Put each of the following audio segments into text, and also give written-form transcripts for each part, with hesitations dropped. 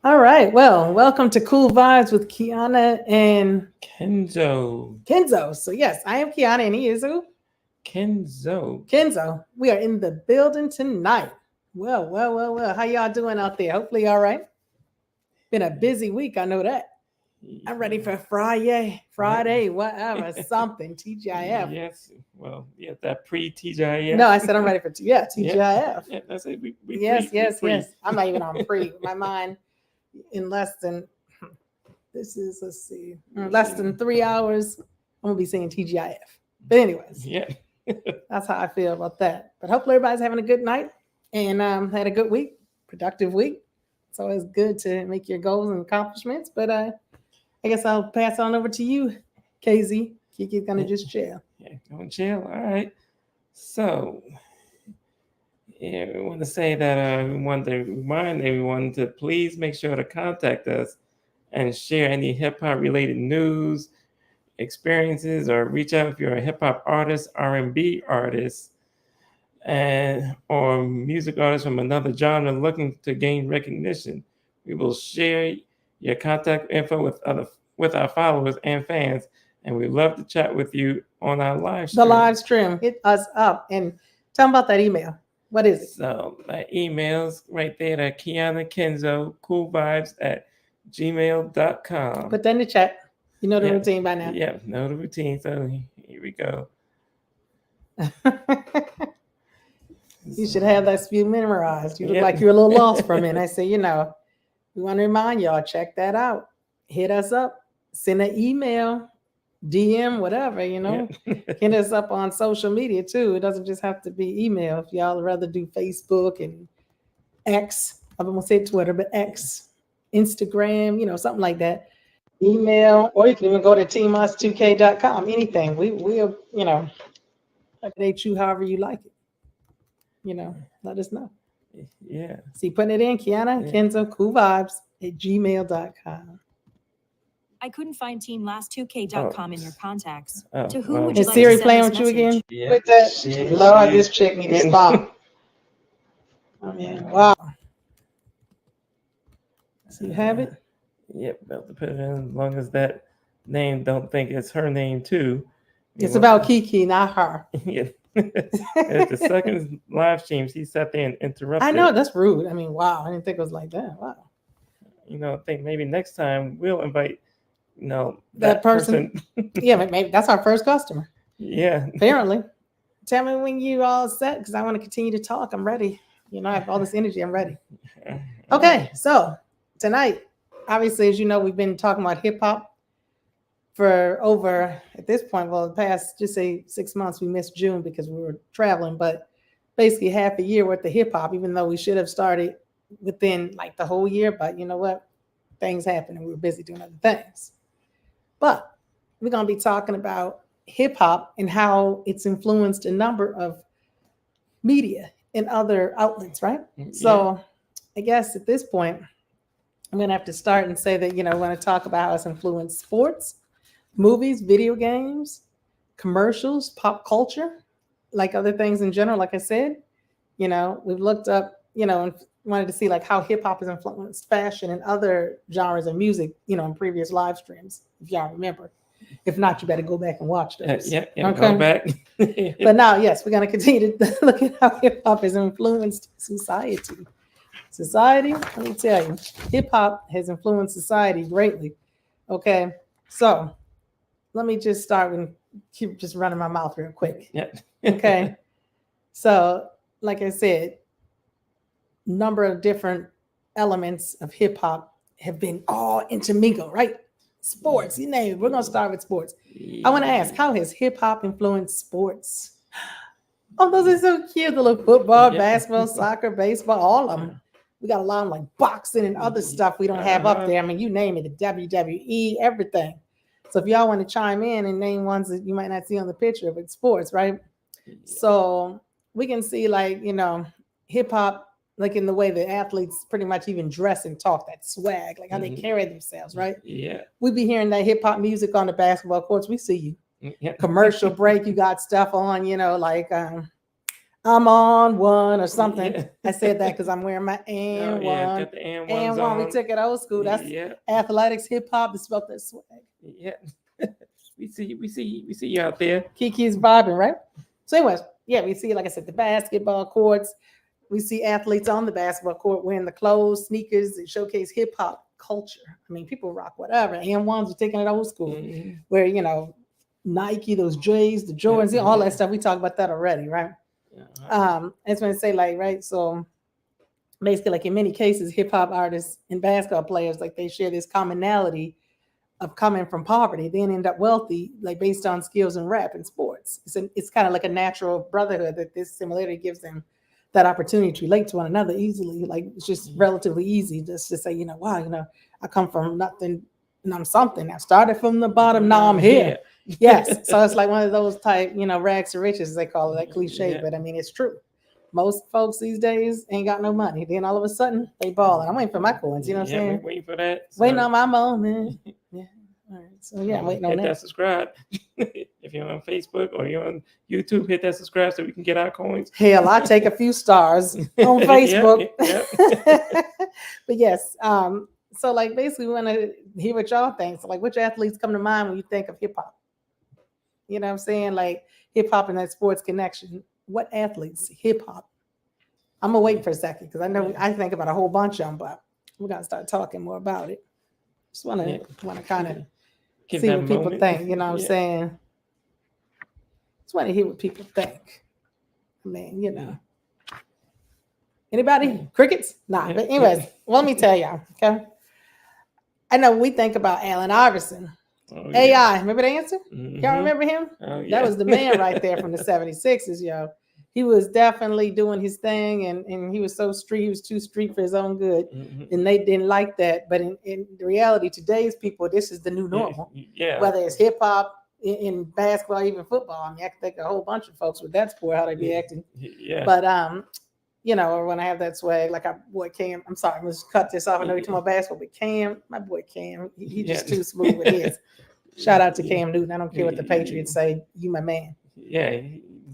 All right. Well, welcome to Kool Vybez with Kiana and Kenzo. Kenzo. So yes, I am Kiana and he is who? Kenzo. Kenzo. We are in the building tonight. Well. How y'all doing out there? Hopefully all right. Been a busy week, I know that. I'm ready for Friday, whatever, something, TGIF. Yes. Well, yeah, that pre-TGIF. No, I said I'm ready for Yeah. TGIF. Yeah, that's it. We Yes, pre. yes. I'm not even on pre. My mind in less than let's see, less than 3 hours, I'm gonna be saying TGIF. But anyways, Yeah. that's how I feel about that. But hopefully everybody's having a good night and had a good week, productive week. It's always good to make your goals and accomplishments. But I guess I'll pass on over to you, KZ. Kiki's gonna just chill. Yeah, going chill. All right. So, yeah, we want to say that we want to remind everyone to please make sure to contact us and share any hip hop related news, experiences, or reach out if you're a hip hop artist, R&B artist, and or music artist from another genre looking to gain recognition. We will share your contact info with our followers and fans, and we'd love to chat with you on our live The stream. live stream, hit us up and tell them about that email. What is it? So my email's right there at Kiana Kenzo, coolvibes at gmail.com. Put that in the chat. You know the Yeah. routine by now. Yeah, know the routine. So here we go. You should have that few memorized. You look Yep. like you're a little lost for a minute. I say, we want to remind y'all, check that out. Hit us up. Send an email, DM, whatever, Yep. Hit us up on social media too. It doesn't just have to be email. If y'all rather do Facebook and X, I'm going to say Twitter, but X, Instagram, something like that. Email, or you can even go to teamus2k.com. Anything. We'll, update you however you like it. Let us know. Yeah. See, putting it in, Kiana Kenzo, Kool Vybez at gmail.com. I couldn't find teamlast2k.com in your contacts. Oh, To whom well. would you Is like Siri to send playing this with you message? again? Yeah. With that, Shit. Lord, this chick needs to stop. I mean, wow. So you have it? Yep, about to put it in as long as that name don't think it's her name too. It's about Kiki, not her. Yeah. At the second live stream, she sat there and interrupted. I know, that's rude. I mean, wow. I didn't think it was like that. Wow. I think maybe next time we'll invite, that person. Yeah, maybe that's our first customer. Yeah. Apparently. Tell me when you all set, because I want to continue to talk. I'm ready. I have all this energy. I'm ready. Okay, so tonight, obviously, as you know, we've been talking about hip hop for over, at this point, well, the past, just say 6 months. We missed June because we were traveling, but basically half a year worth of hip hop, even though we should have started within like the whole year. But you know what? Things happen and we were busy doing other things. But we're going to be talking about hip hop and how it's influenced a number of media and other outlets, right? Yeah. So I guess at this point, I'm going to have to start and say that, I want to talk about how it's influenced sports, movies, video games, commercials, pop culture, like other things in general. Like I said, we've looked up, and wanted to see like how hip hop has influenced fashion and other genres of music, in previous live streams, if y'all remember. If not, you better go back and watch those. Yeah, go back. But now, yes, we're going to continue to look at how hip hop has influenced society. Society, let me tell you, hip hop has influenced society greatly. Okay, so let me just start with keep just running my mouth real quick. Yeah. Okay, so like I said, number of different elements of hip hop have been all intermingled, right? Sports, you name it. We're gonna start with sports. I want to ask, how has hip hop influenced sports? Oh, those are so cute. The little football, basketball, soccer, baseball, all of them. We got a lot of like boxing and other stuff we don't have up there. I mean, you name it, the WWE, everything. So if y'all want to chime in and name ones that you might not see on the picture, but sports, right? So we can see like, hip hop, like in the way the athletes pretty much even dress and talk, that swag, like how they carry themselves, right? Yeah. We be hearing that hip hop music on the basketball courts. We see you. Yeah. Commercial break, you got stuff on, like I'm on one or something. Yeah. I said that because I'm wearing my Oh, and yeah, one. got the and And ones one, we on. took it old school. That's Yeah, athletics, hip hop. It's about that swag. yeah. we see you out there. Kiki's vibing, right? So, anyways, yeah, we see, like I said, the basketball courts. We see athletes on the basketball court wearing the clothes, sneakers that showcase hip hop culture. I mean, people rock whatever. And ones are taking it old school, Mhm. where Nike, those J's, the Jordans, all that stuff. We talked about that already, right? Uh-huh. I just want to say, like, right, so basically, like in many cases, hip hop artists and basketball players, like they share this commonality of coming from poverty, then end up wealthy, like based on skills in rap and sports. It's kind of like a natural brotherhood that this similarity gives them that opportunity to relate to one another easily. Like it's just relatively easy just to say, wow, I come from nothing and I'm something. I started from the bottom, now I'm here. Yes. So it's like one of those type, rags to riches, they call it, that cliche, Yeah. but I mean, it's true. Most folks these days ain't got no money. Then all of a sudden they balling. I'm waiting for my coins. You know what I'm Yeah, saying? waiting for that. Waiting on my moment. Yeah. All right. So yeah, I'm waiting on hit that. that subscribe. If you're on Facebook or you're on YouTube, hit that subscribe so we can get our coins. Hell, I take a few stars on Facebook. But yes, so like basically we want to hear what y'all think. So like which athletes come to mind when you think of hip hop? You know what I'm saying? Like hip hop and that sports connection. What athletes? Hip hop. I'm gonna wait for a second because I know I think about a whole bunch of them, but we're gonna start talking more about it. Just want to kind of see what people think. You know what I'm saying? Just want to hear what people think. I mean, Anybody? Crickets? Nah. But anyways, let me tell y'all. Okay. I know we think about Allen Iverson. Oh, AI. Remember the answer? Mhm. Y'all remember him? Oh, yeah. That was the man right there from the 76ers, yo. He was definitely doing his thing, and he was so street. He was too street for his own good, Mhm. and they didn't like that. But in reality, today's people, this is the new normal. Yeah. Whether it's hip hop, in basketball, even football. I mean, I can think of a whole bunch of folks with that sport how they be acting. Yeah. But or when I have that swag, like our boy Cam. I'm sorry, let's cut this off. I know you're talking about basketball, but Cam, my boy Cam, he just too smooth with his. Shout out to Cam Newton. I don't care what the Patriots say. You my man. Yeah.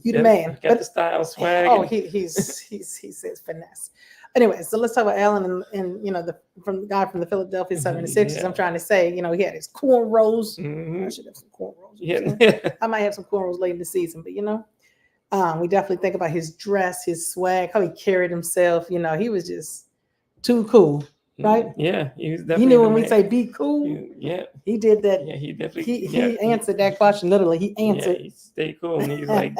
You the man. Got the style, swag. Oh, he says finesse. Anyway, so let's talk about Allen and from the guy from the Philadelphia 76ers. Yeah. I'm trying to say, he had his cornrows. Mhm. I should have some cornrows. Yeah. I might have some cornrows late in the season, but we definitely think about his dress, his swag, how he carried himself. He was just too cool, right? Yeah, he was definitely. He knew when we say be cool. Yeah, he did that. Yeah, he definitely. He answered that question literally. He answered. Yeah, he stayed cool, and he's like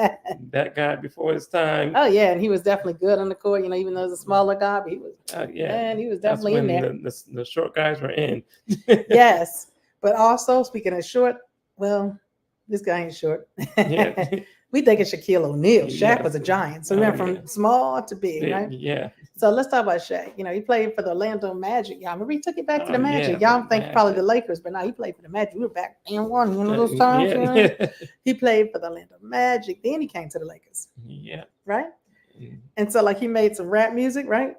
that guy before his time. Oh yeah, and he was definitely good on the court. Even though he was a smaller guy, but he was. Man, he was definitely in there. The short guys were in. Yes, but also speaking of short, well, this guy ain't short. Yeah. We think of Shaquille O'Neal. Shaq was a giant, so we went from small to big, right? Yeah. So let's talk about Shaq. He played for the Orlando Magic. Y'all remember he took it back to the Magic. Yeah, Y'all think probably the Lakers, but no, he played for the Magic. We were back in one, those times. Yeah. He played for the Orlando Magic. Then he came to the Lakers. Yeah. Right. And so like he made some rap music, right?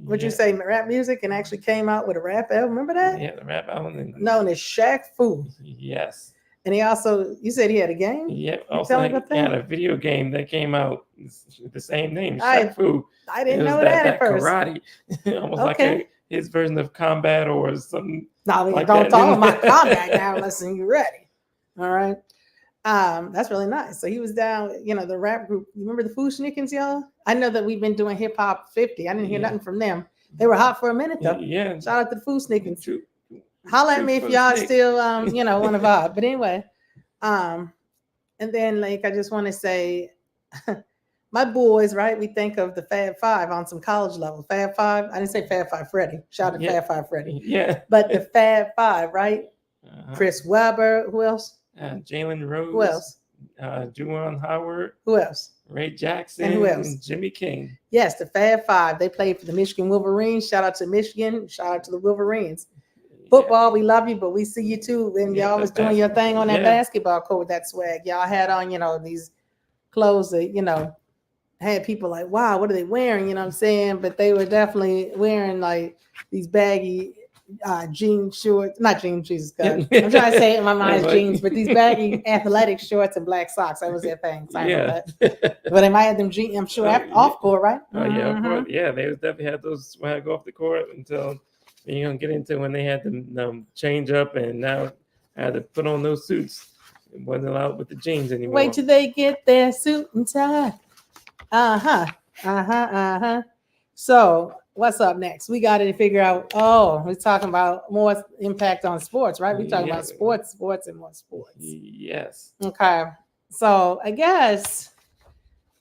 Would you say rap music, and actually came out with a rap album? Remember that? Yeah, the rap album. Known as Shaq Fu. Yes. And he also, you said he had a game? Yeah, also he had a video game that came out with the same name, Shaq Fu. I didn't know that at first. Karate, almost like his version of combat or something. No, like don't talk about combat now unless you're ready. All right. That's really nice. So he was down, the rap group. You remember the Fushnikins, y'all? I know that we've been doing Hip Hop 50. I didn't hear nothing from them. They were hot for a minute though. Yeah. Shout out to the Fushnikins. Holla at me if y'all still want to vibe. But anyway, and then like I just want to say, my boys, right? We think of the Fab Five on some college level. Fab Five. I didn't say Fab Five Freddy. Shout out to Fab Five Freddy. Yeah. But the Fab Five, right? Chris Webber. Who else? Jalen Rose. Who else? Juwan Howard. Who else? Ray Jackson. And who else? And Jimmy King. Yes, the Fab Five. They played for the Michigan Wolverines. Shout out to Michigan. Shout out to the Wolverines. Football, we love you, but we see you too. And y'all was doing your thing on that basketball court with that swag. Y'all had on, these clothes that, had people like, wow, what are they wearing? You know what I'm saying? But they were definitely wearing like these baggy, jean shorts, not jean shoes. I'm trying to say it in my mind Like- jeans, but these baggy athletic shorts and black socks. That was their thing. Sorry about Yeah. that. But they might have them jeans. I'm sure Oh, after, yeah. off court, right? Oh yeah, of Mhm. course. Yeah, they was definitely had those when I go off the court until you don't get into when they had to change up and now had to put on those suits. It wasn't allowed with the jeans anymore. Wait till they get their suit and tie. So what's up next? We got to figure out. Oh, we're talking about more impact on sports, right? We're talking about sports, and more sports. Yes. Okay. So I guess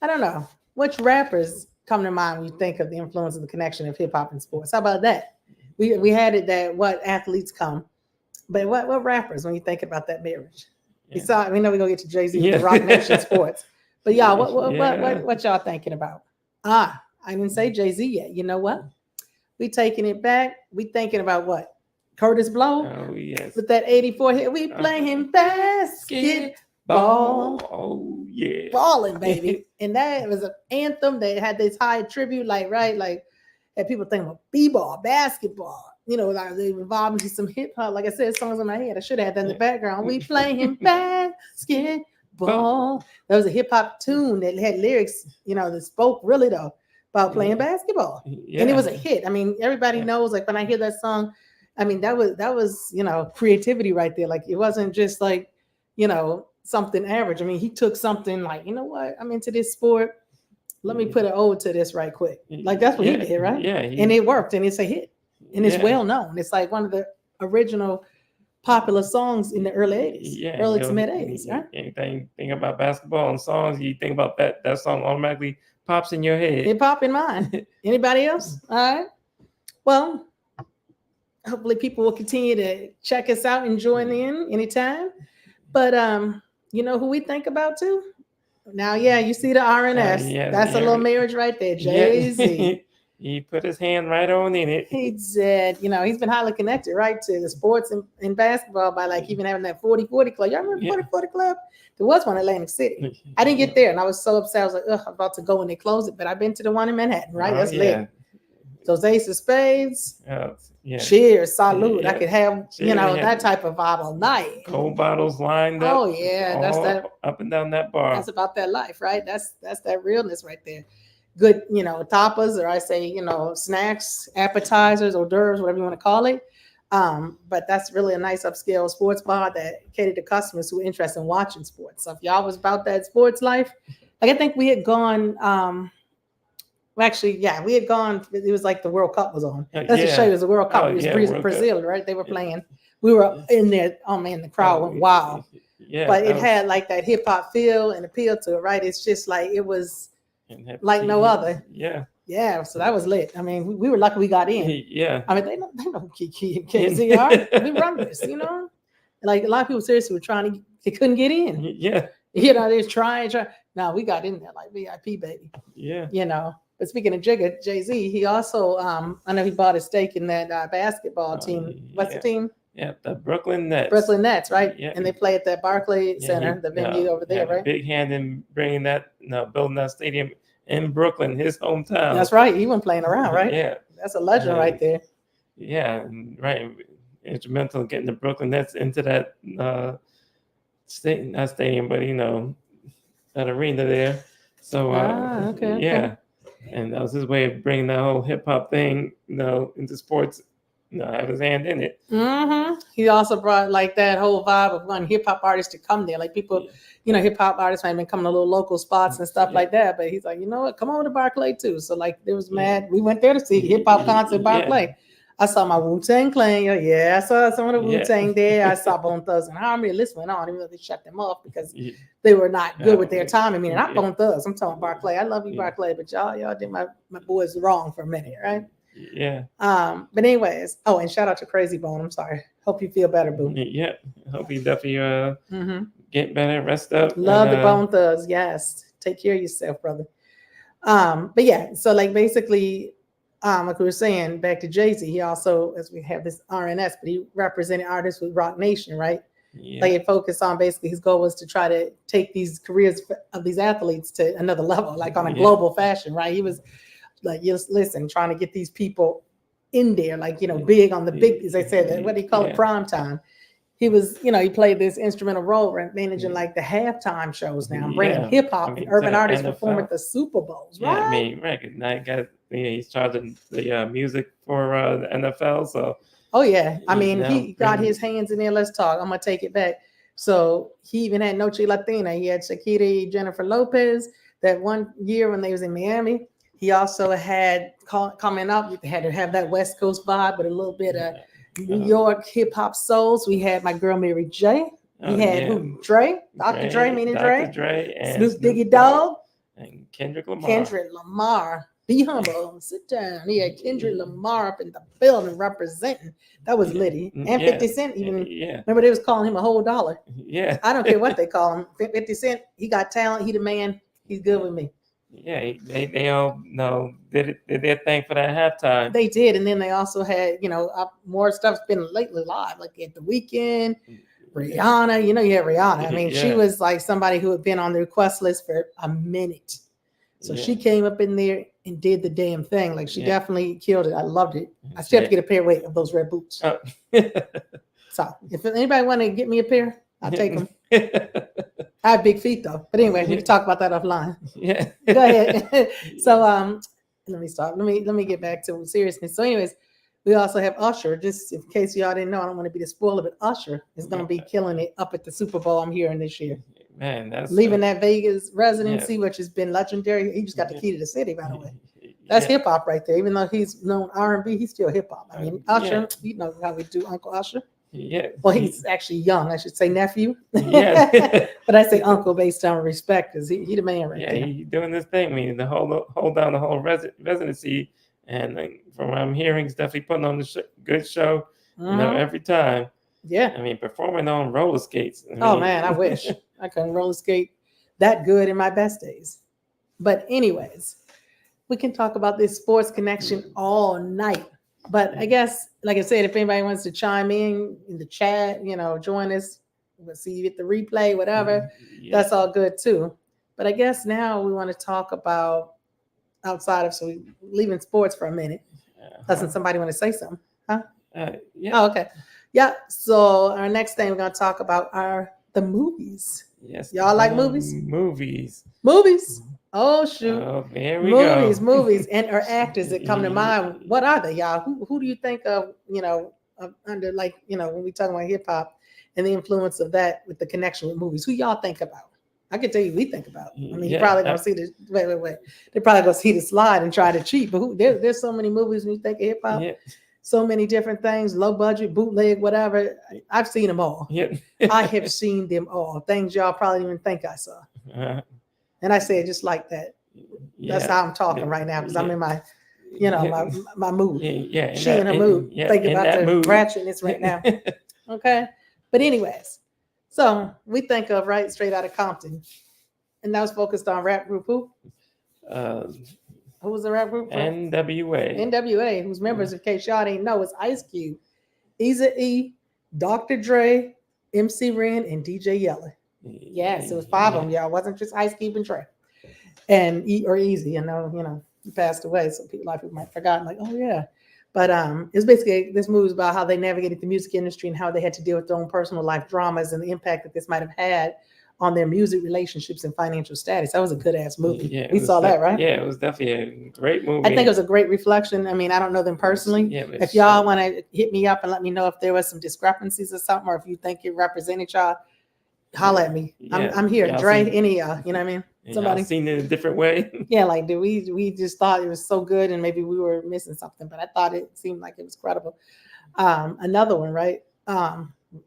I don't know which rappers come to mind when you think of the influence of the connection of hip hop and sports. How about that? We had it that what athletes come, but what rappers when you think about that marriage? Yeah. We know we're gonna get to Jay-Z Yeah. with the Rock Nation sports. But y'all, Yeah. what y'all thinking about? I didn't say Jay-Z yet. You know what? We taking it back. We thinking about what? Curtis Blow Oh yes. with that 84 hit. We playing basketball. Oh yeah. Balling, baby. And that was an anthem that had this high tribute, like had people thinking about b-ball, basketball. Like they revolve into some hip hop. Like I said, songs in my head. I should have had that in the background. We playing basketball. That was a hip hop tune that had lyrics, that spoke really though about playing basketball. Yeah. And it was a hit. I mean, everybody knows, like when I hear that song, I mean, that was creativity right there. Like it wasn't just like, something average. I mean, he took something like, you know what? I'm into this sport. Let me put an ode to this right quick. Like that's what he did, right? Yeah. And it worked, and it's a hit, and it's well known. It's like one of the original popular songs in the early 80s, early to mid 80s, right? Anything think about basketball and songs, you think about that song automatically pops in your head. It popped in mine. Anybody else? All right. Well, hopefully people will continue to check us out and join in anytime. But you know who we think about too? Now, you see the RNS. That's a little marriage right there. Jay-Z. He put his hand right on in it. He said, he's been highly connected, right, to the sports and basketball by like even having that 40-40 club. Y'all remember 40-40 club? There was one in Atlantic City. I didn't get there, and I was so upset. I was like, I'm about to go when they close it. But I've been to the one in Manhattan, right? That's lit. Those ace of spades. Cheers, salute. I could have, that type of vibe all night. Cold bottles lined up. Oh, yeah. That's that. Up and down that bar. That's about that life, right? That's that realness right there. Good, tapas, or I say, snacks, appetizers, hors d'oeuvres, whatever you want to call it. But that's really a nice upscale sports bar that catered to customers who are interested in watching sports. So if y'all was about that sports life, like I think we had gone, we had gone, it was like the World Cup was on. That's to show you, it was the World Cup. It was Brazil, right? They were playing. We were in there. Oh man, the crowd went wild. Yeah, but it had like that hip hop feel and appeal to it, right? It's just like, it was like no other. Yeah, so that was lit. I mean, we were lucky we got in. Yeah. I mean, they know who Kiki and KZ are. We run this, Like a lot of people seriously were they couldn't get in. Yeah. They was trying. No, we got in there like VIP, baby. Yeah. But speaking of Jigga, Jay-Z, he also, I know he bought a stake in that basketball team. What's the team? Yeah, the Brooklyn Nets. Brooklyn Nets, right? Yeah. And they play at that Barclays Center, the venue over there, right? Big hand in bringing building that stadium in Brooklyn, his hometown. That's right. He wasn't playing around, right? Yeah. That's a legend right there. Yeah, right. Instrumental in getting the Brooklyn Nets into that not stadium, but that arena there. So okay. And that was his way of bringing that whole hip hop thing, into sports. Have his hand in it. Mm-hmm. He also brought like that whole vibe of wanting hip hop artists to come there. Like people, hip hop artists might have been coming to little local spots and stuff like that. But he's like, you know what? Come on to Barclay too. So like, there was mad. We went there to see hip hop concert in Barclay. I saw my Wu-Tang Clan. Yeah, I saw some of the Wu-Tang there. I saw Bone Thugs and Harmony. The list went on, even though they shut them off because they were not good with their timing. I mean, not Bone Thugs. I'm talking Barclay. I love you, Barclay, but y'all did my boys wrong for a minute, right? Yeah. But anyways, and shout out to Crazy Bone. I'm sorry. Hope you feel better, boo. Yeah. Hope you definitely get better, rest up. Love the Bone Thugs. Yes. Take care of yourself, brother. But yeah, so like basically, like we were saying, back to Jay-Z, he also, as we have this RNS, but he represented artists with Rock Nation, right? Yeah. Like it focused on basically his goal was to try to take these careers of these athletes to another level, like on a global fashion, right? He was like, listen, trying to get these people in there, like, big on the big, as I said, what do you call it, prime time. He was, he played this instrumental role managing like the halftime shows now, bringing hip hop and urban artists perform at the Super Bowls, right? Yeah, I mean, right. Now he's charging the music for the NFL, so. Oh yeah, I mean, he got his hands in there. Let's talk. I'm gonna take it back. So he even had Noche Latina. He had Shakira, Jennifer Lopez. That one year when they was in Miami, he also had coming up. You had to have that West Coast vibe, but a little bit of New York hip hop souls. We had my girl Mary J. We had who? Dre, Dr. Dre, meaning Dre, and Snoop Diggy Dogg, and Kendrick Lamar. Kendrick Lamar. Be humble, sit down. He had Kendrick Lamar up in the building representing. That was litty. And 50 Cent even. Remember they was calling him a whole dollar. Yeah. I don't care what they call him. 50 Cent, he got talent. He the man. He's good with me. Yeah, they all did their thing for that halftime. They did, and then they also had more stuff's been lately live, like at the weekend. Rihanna, you had Rihanna. I mean, she was like somebody who had been on the request list for a minute. So she came up in there and did the damn thing. Like she definitely killed it. I loved it. I still have to get a pair of those red boots. Oh. So if anybody want to get me a pair, I'll take them. I have big feet though. But anyway, we can talk about that offline. Yeah. Go ahead. So let me stop. Let me get back to seriousness. So anyways, we also have Usher. Just in case y'all didn't know, I don't want to be the spoiler, but Usher is going to be killing it up at the Super Bowl. I'm hearing this year. Man, that's leaving that Vegas residency, which has been legendary. He just got the key to the city, by the way. That's hip hop right there. Even though he's known R&B, he's still hip hop. I mean, Usher, you know how we do Uncle Usher. Yeah. Well, he's actually young. I should say nephew. Yeah. But I say uncle based on respect because he the man right there. Yeah, he's doing this thing. I mean, the hold down the whole residency, and from what I'm hearing, he's definitely putting on the good show. Every time. Yeah. I mean, performing on roller skates. Oh man, I wish I couldn't roller skate that good in my best days. But anyways, we can talk about this sports connection all night. But I guess, like I said, if anybody wants to chime in the chat, join us. We'll see you at the replay, whatever. That's all good too. But I guess now we want to talk about outside of, so we leaving sports for a minute. Doesn't somebody want to say something? Huh? Yeah. Oh, okay. Yeah. So our next thing we're going to talk about are the movies. Yes. Y'all like movies? Movies. Oh shoot! Oh, there we go. Movies, and our actors that come to mind. What are they, y'all? Who do you think of? Under when we talk about hip hop and the influence of that with the connection with movies. Who y'all think about? I can tell you, we think about. I mean, you're probably gonna see the wait. They're probably gonna see the slide and try to cheat. But there's so many movies when you think of hip hop. Yeah. So many different things, low budget, bootleg, whatever. I've seen them all. Yeah. I have seen them all. Things y'all probably didn't even think I saw. And I say it just like that. That's how I'm talking right now because I'm in my, my mood. Yeah. She in her mood. Thinking about the ratchetness right now. Okay. But anyways, so we think of right straight out of Compton. And that was focused on rap group who? Who was the rap group? NWA, whose members, in case y'all didn't know, is Ice Cube, Eazy-E, Dr. Dre, MC Ren, and DJ Yella. Yes, it was 5 of them, y'all. It wasn't just Ice Cube and Dre. And Easy. I know, he passed away, so people might have forgotten, like, oh yeah. But it's basically, this movie is about how they navigated the music industry and how they had to deal with their own personal life dramas and the impact that this might have had on their music relationships and financial status. That was a good ass movie. Yeah, we saw that, right? Yeah, it was definitely a great movie. I think it was a great reflection. I mean, I don't know them personally. Yeah, if y'all want to hit me up and let me know if there was some discrepancies or something, or if you think it represented y'all, holla at me. I'm here. Dre, any of y'all, you know what I mean? Somebody seen it a different way. Yeah, like we just thought it was so good and maybe we were missing something, but I thought it seemed like it was credible. Another one, right?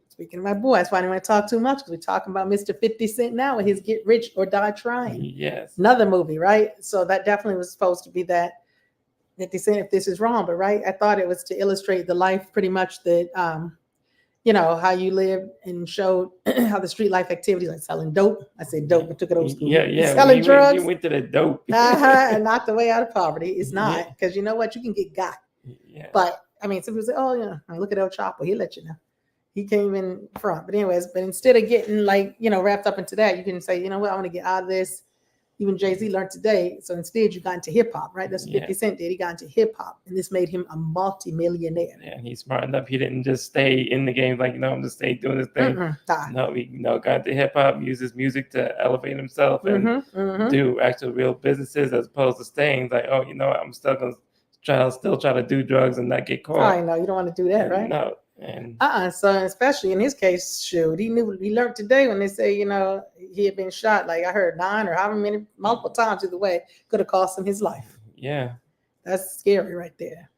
Speaking of my boy, that's why I didn't want to talk too much because we're talking about Mr. 50 Cent now with his Get Rich or Die Trying. Yes. Another movie, right? So that definitely was supposed to be that 50 Cent, if this is wrong, but right, I thought it was to illustrate the life pretty much that, how you live and showed how the street life activities like selling dope. I said dope, but took it old school. Yeah. Selling drugs. You went to the dope. And not the way out of poverty. It's not, because you know what? You can get got. Yeah. But I mean, some people say, oh, yeah, look at El Chapo. He'll let you know. He came in front. But anyways, instead of getting wrapped up into that, you can say, you know what, I want to get out of this, even Jay-Z learned today. So instead, you got into hip hop, right? That's what 50 Cent did. He got into hip hop, and this made him a multi-millionaire. Yeah, and he's smart enough. He didn't just stay in the game like, I'm just stay doing this thing. No, he got into hip hop, uses music to elevate himself and do actual real businesses as opposed to staying like, I'm still gonna try to do drugs and not get caught. I know you don't want to do that, right? No, and So especially in his case, shoot, he learned today when they say, he had been shot, like I heard 9 or however many, multiple times either way, could have cost him his life. Yeah. That's scary right there.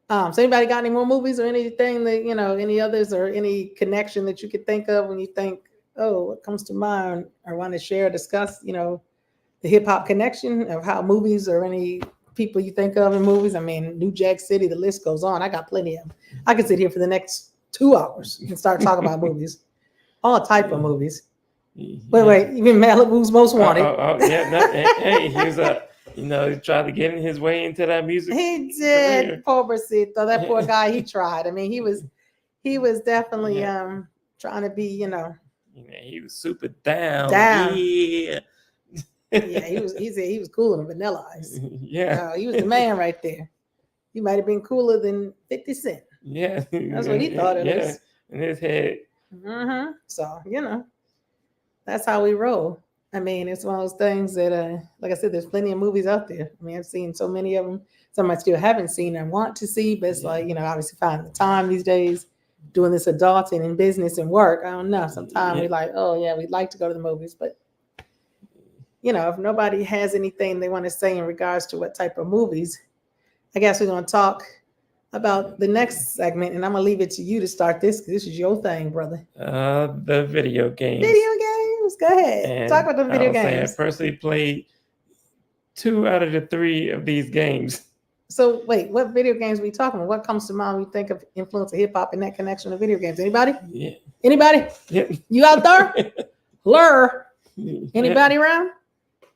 So anybody got any more movies or anything that, any others or any connection that you could think of when you think, oh, what comes to mind or want to share, discuss, the hip hop connection of how movies or any people you think of in movies? I mean, New Jack City, the list goes on. I got plenty of them. I could sit here for the next 2 hours and start talking about movies, all type of movies. Wait, even Malibu's Most Wanted. Hey, he was he tried to get in his way into that music. He did, pobrecito. That poor guy. He tried. I mean, he was definitely trying to be, he was super down. Yeah. Yeah, he was cooler than Vanilla Ice. Yeah, he was the man right there. He might have been cooler than 50 Cent. Yeah, that's what he thought it was in his head. So that's how we roll. I mean, it's one of those things that, like I said, there's plenty of movies out there. I mean, I've seen so many of them. Some I still haven't seen and want to see, but it's like, obviously finding the time these days, doing this adulting and business and work. I don't know. Sometimes we're like, oh yeah, we'd like to go to the movies, but if nobody has anything they want to say in regards to what type of movies, I guess we're going to talk about the next segment, and I'm going to leave it to you to start this because this is your thing, brother. The video games. Video games? Go ahead. And talk about the video games. I personally played 2 out of the 3 of these games. So wait, what video games are we talking about? What comes to mind when you think of influence of hip hop and that connection to video games? Anybody? Yeah. Anybody? Yeah. You out there? Blur. Anybody around?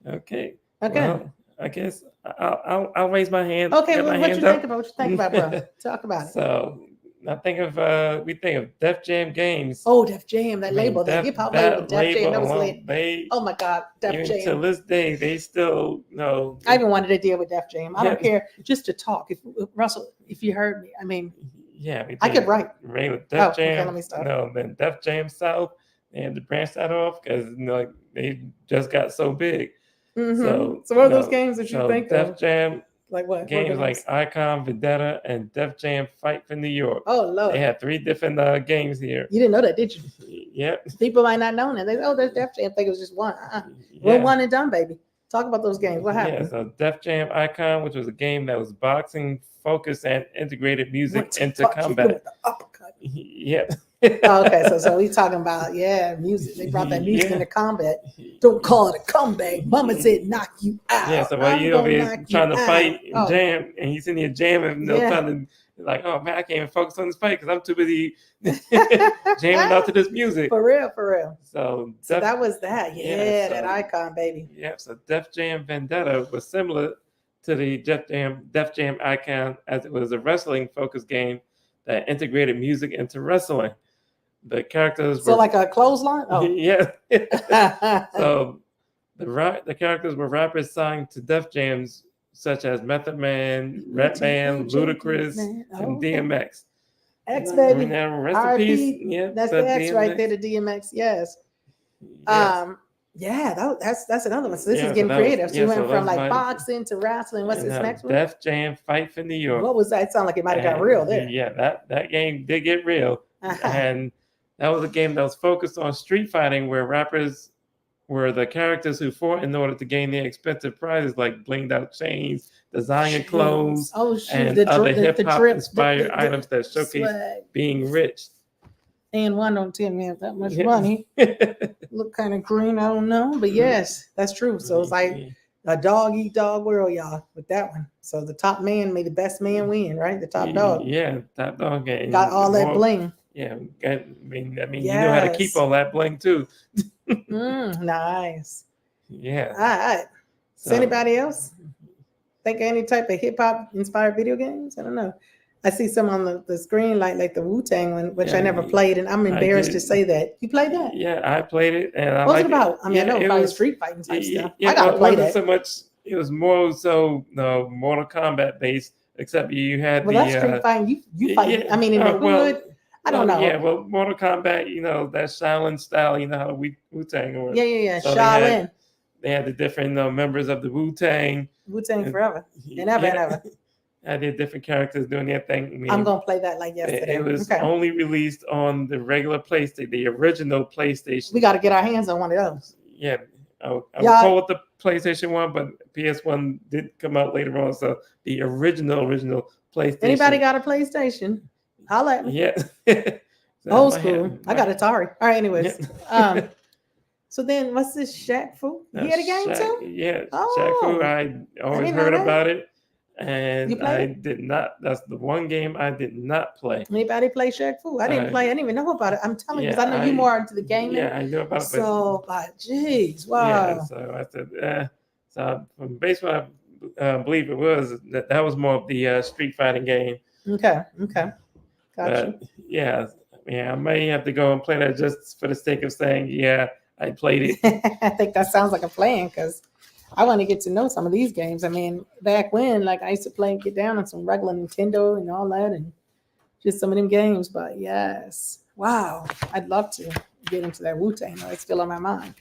Okay. Well, I guess I'll raise my hand. Okay, what you think about? What you think about, bro? Talk about it. So I think of we think of Def Jam Games. Oh, Def Jam, that label, that hip hop label, Def Jam, that was lit. Oh my God, Def Jam. To this day, they still know. I even wanted to deal with Def Jam. I don't care, just to talk. If Russell, if you heard me, I mean, yeah, I could write. Right with Def Jam. Okay, let me stop. Then Def Jam South, they had to branch that off because they just got so big. So what are those games that you think Def of? Jam, like what? Games like Icon, Vendetta, and Def Jam Fight for New York. Oh, Lord. They had 3 different games here. You didn't know that, did you? Yep. People might not know that. They there's Def Jam. Think it was just one. We're one and done, baby. Talk about those games. What happened? Yeah, so Def Jam Icon, which was a game that was boxing focused and integrated music into combat. Yep. Okay, so we talking about music. They brought that music into combat. Don't call it a comeback. Mama said knock you out. Yeah, so while you over here trying to fight and jam, and he's in here jamming, trying to like, oh man, I can't even focus on this fight because I'm too busy jamming out to this music. For real. So that was that. Yeah, that Icon, baby. Yeah, so Def Jam Vendetta was similar to the Def Jam Icon, as it was a wrestling focused game that integrated music into wrestling. The characters were like a clothesline? Oh. Yeah. So the characters were rappers signed to Def Jams such as Method Man, Redman, Ludacris, and DMX. X, baby. Rest in peace. Yeah, that's the X DMX. Right there, the DMX. Yes. That's another one. So this is getting creative. So you went from like boxing to wrestling. What's this next one? Def Jam Fight for New York. What was that? It sounded like it might have got real there. Yeah, that game did get real. And that was a game that was focused on street fighting, where rappers were the characters who fought in order to gain their expensive prizes like blinged out chains, designer clothes, and other hip hop inspired items that showcase being rich. And one don't tell me that much money. Look kind of green, I don't know. But yes, that's true. So it's like a dog eat dog world, y'all, with that one. So the top man made the best man win, right? The top dog. Yeah, top dog. Got all that bling. Yeah, I mean, you know how to keep all that bling too. Nice. Yeah. All right. So anybody else think of any type of hip hop inspired video games? I don't know. I see some on the screen, like the Wu-Tang one, which I Yeah, never played, and I'm I embarrassed to did. say that. You played that? Yeah, I played it, and I What's like it about? I mean, I Yeah, know it probably was street fighting type stuff. yeah, I gotta well, it play wasn't that. so much. It was more so no Mortal Kombat based, except you had Well, that's street fighting. You fight. yeah. I mean, in the Well, hood. I don't know. yeah. Well, Mortal Kombat, that Shaolin style. You know how the Wu-Tang was. Yeah. So Shaolin. they had the different members of the Wu-Tang. Wu-Tang forever and ever and ever. I did different characters doing their thing. I mean, I'm gonna play that like yesterday. It was okay. only released on the regular PlayStation, the original PlayStation. We got to get our hands on one of those. Yeah, I would call it the PlayStation 1, but PS1 did come out later on. So the original PlayStation. Anybody got a PlayStation? Holla at me. Yeah. So Old school. I got Atari. All right. Anyways. Yeah. So then, what's this Shaq Fu? He had a game too? Yeah, Oh, Shaq Fu. I always didn't know heard that. about it, and You played it? did not. That's the one game I did not play. Anybody play Shaq Fu? I didn't play. I didn't even know about it. I'm telling you, because I know Yeah, you more into the gaming. Yeah, I know about it. So, geez, wow. Yeah, so I said, so from baseball, I believe it was that was more of the street fighting game. Okay, gotcha. But yeah, I may have to go and play that just for the sake of saying, yeah, I played it. I think that sounds like a plan because I want to get to know some of these games. I mean, back when, like I used to play and get down on some regular Nintendo and all that, and just some of them games. But yes, wow, I'd love to get into that Wu-Tang. It's still on my mind.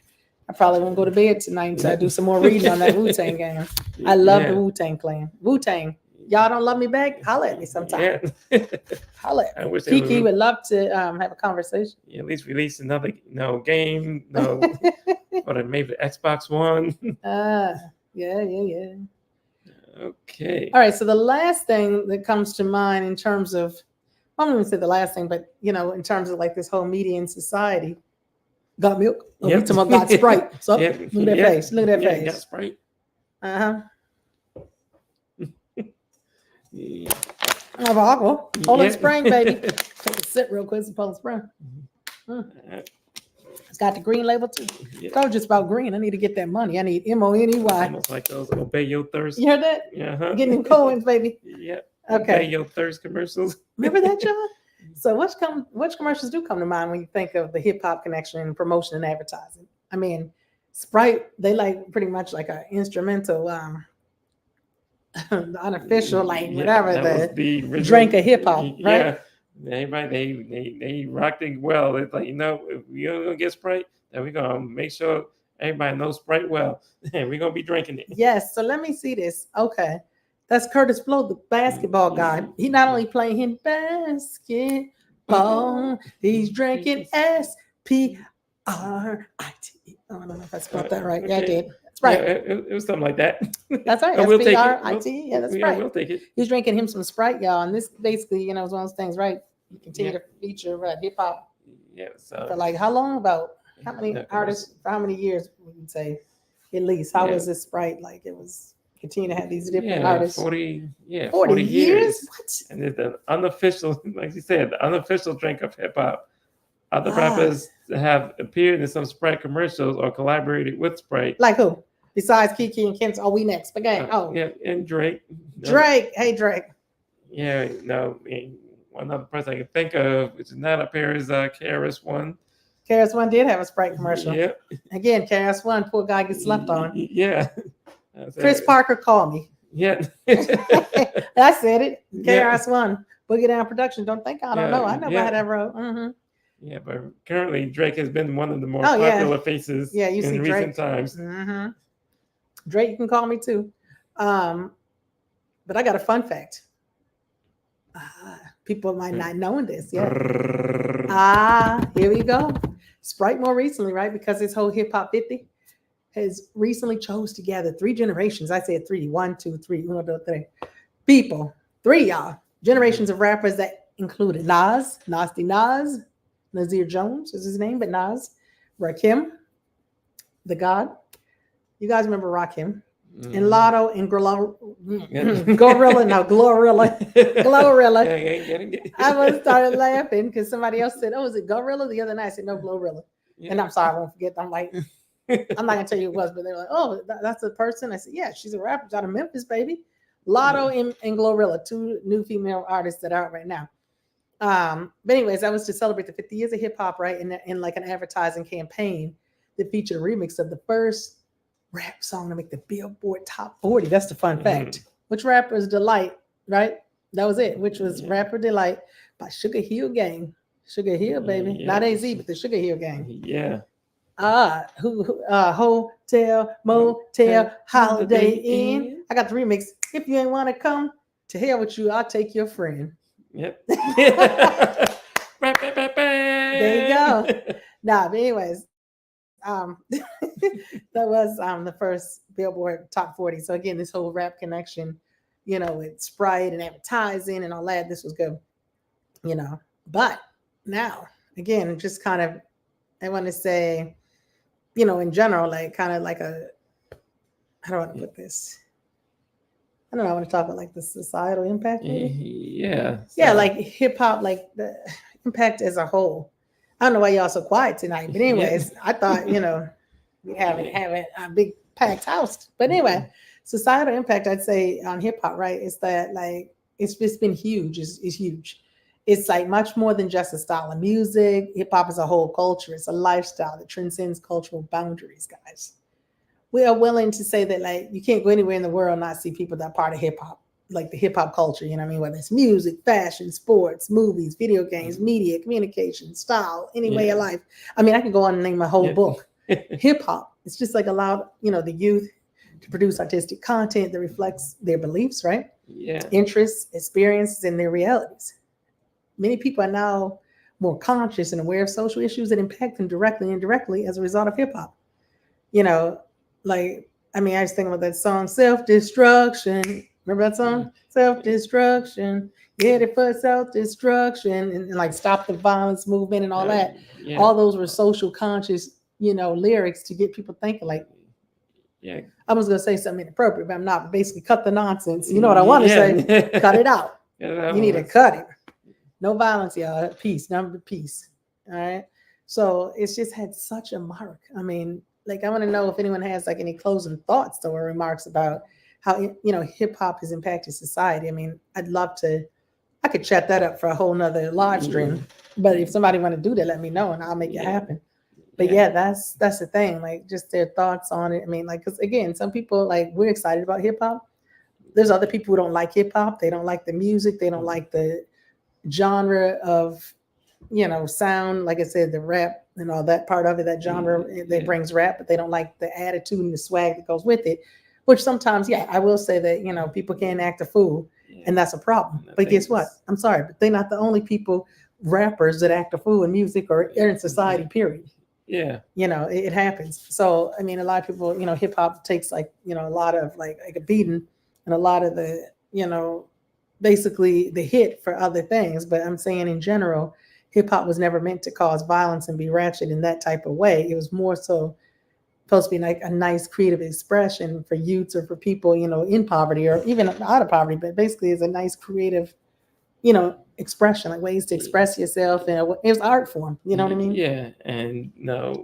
I probably won't go to bed tonight until I do some more reading on that Wu-Tang game. I love the Wu-Tang clan. Wu-Tang. Y'all don't love me back? Holla at me sometime. Yeah. Holla. I wish Kiki would love to have a conversation. Yeah, at least release another game. Or maybe the Xbox One. Yeah. Okay. All right. So the last thing that comes to mind in terms of, I don't even say the last thing, but in terms of like this whole media in society, got milk. Oh, Yep. we got Sprite. So Yep. look at that face. Look at that face. Got Sprite. Have aqua. Poland Spring, baby. Take a sip real quick. Some Poland Spring. It's got the green label too. Yeah. I was just about green. I need to get that money. I need MONEY. Almost like those Obey Your Thirst. You heard that? Yeah. Getting them coins, baby. Yeah. Okay. Obey Your Thirst commercials. Remember that, John? So which commercials do come to mind when you think of the hip hop connection and promotion and advertising? I mean, Sprite, they like pretty much like an instrumental, the unofficial, like whatever the original, drink of hip hop, right? Yeah. Everybody they rocked it well. It's like, if you're gonna get Sprite, then we're gonna make sure everybody knows Sprite well. And we're gonna be drinking it. Yes. So let me see this. Okay. That's Curtis Blow, the basketball guy. He not only playing basketball, he's drinking SPRIT. I don't know if I spelled that right. Yeah, I did. That's right. Yeah, it was something like that. That's right. We'll take it. SPRIT. Yeah, that's right. We'll take it. He's drinking him some Sprite, y'all. And this basically, is one of those things, right? You continue to feature hip hop. Yeah. So For like how long? About how many artists? For how many years would you say? At least. How was this Sprite? Like it was continue to have these different artists. 40 years. What? And it's the unofficial, like you said, the unofficial drink of hip hop. Other rappers have appeared in some Sprite commercials or collaborated with Sprite. Like who? Besides Kiki and Kenzo, we next. Okay. Yeah, and Drake. Drake. Hey, Drake. Yeah, one other person I can think of, which is not up here, is KRS-One. KRS-One did have a Sprite commercial. Yep. Again, KRS-One, poor guy gets slept on. Yeah. Chris Parker called me. Yeah. I said it. KRS-One. Boogie Down Production. Don't think I don't know. I never had that road. Mm-hmm. Yeah, but currently Drake has been one of the more popular faces you see in recent times. Mm-hmm. Drake, you can call me too. But I got a fun fact. People might not know this. Yeah. Here we go. Sprite more recently, right? Because this whole Hip Hop 50 has recently chose together 3 generations. I said 3. 1, 2, 3. 1, 2, 3. People. 3, y'all. Generations of rappers that included Nas, Nasty Nas, Nazir Jones is his name, but Nas, Rakim, the God. You guys remember Rakim? And Lotto and Gorilla. Glorilla. I was started laughing because somebody else said, "Oh, is it Gorilla?" The other night I said, "No, Glorilla." Yeah. And I'm sorry, I won't forget. I'm like, I'm not gonna tell you who it was, but they're like, "Oh, that's a person." I said, "Yeah, she's a rapper out of Memphis, baby." Lotto and Glorilla, two new female artists that are out right now. But anyways, that was to celebrate the 50 years of hip hop, right? In like an advertising campaign that featured a remix of the first rap song to make the Billboard Top 40. That's the fun fact. Which rapper's Delight, right? That was it. Which was Rapper Delight by Sugar Hill Gang. Sugar Hill, baby. Not AZ, but the Sugar Hill Gang. Yeah. Hotel, motel, Holiday Inn. I got the remix. If you ain't want to come, to hell with you, I'll take your friend. Yep. There you go. Nah, but anyways, that was the first Billboard Top 40. So again, this whole rap connection, with Sprite and advertising and all that, this was good, But now, again, just kind of, I want to say, in general, like kind of like how do I want to put this? I don't know. I want to talk about like the societal impact. Maybe? Yeah. Yeah, like hip hop, like the impact as a whole. I don't know why y'all so quiet tonight, but anyways, I thought we have a big packed house. But anyway, societal impact, I'd say on hip hop, right? Is that like it's just been huge. It's huge. It's like much more than just a style of music. Hip hop is a whole culture. It's a lifestyle that transcends cultural boundaries, guys. We are willing to say that like you can't go anywhere in the world and not see people that are part of hip hop, like the hip hop culture, you know what I mean? Whether it's music, fashion, sports, movies, video games, media, communication, style, any way of life. I mean, I could go on and name a whole book. Hip hop, it's just like allowed, the youth to produce artistic content that reflects their beliefs, right? Yeah. Interests, experiences, and their realities. Many people are now more conscious and aware of social issues that impact them directly and indirectly as a result of hip hop. Like, I mean, I was thinking about that song, Self-Destruction. Remember that song? Self-Destruction. Get it for self-destruction. And like Stop the Violence movement and all that. Yeah. All those were social conscious, lyrics to get people thinking like, I was going to say something inappropriate, but I'm not. But basically, cut the nonsense. You know what I want to say? Cut it out. You need to cut it. No violence, y'all. Peace. Number peace. All right. So it's just had such a mark. I mean, like, I want to know if anyone has like any closing thoughts or remarks about how, hip hop has impacted society. I mean, I'd love to, I could chat that up for a whole nother live stream, but if somebody want to do that, let me know and I'll make it happen. But that's the thing, like just their thoughts on it. I mean, like, cause again, some people like we're excited about hip hop. There's other people who don't like hip hop. They don't like the music. They don't like the genre of, sound, like I said, the rap and all that part of it, that genre that brings rap, but they don't like the attitude and the swag that goes with it, which sometimes, I will say that, people can act a fool and that's a problem. But guess what? I'm sorry, but they're not the only people, rappers that act a fool in music or in society, period. Yeah. It happens. So, I mean, a lot of people, hip hop takes like, a lot of like a beating and a lot of the, basically the hit for other things. But I'm saying in general, hip hop was never meant to cause violence and be ratchet in that type of way. It was more so supposed to be like a nice creative expression for youths or for people, in poverty or even out of poverty, but basically it's a nice creative, expression, like ways to express yourself. And it was art form, you know what I mean? Yeah. And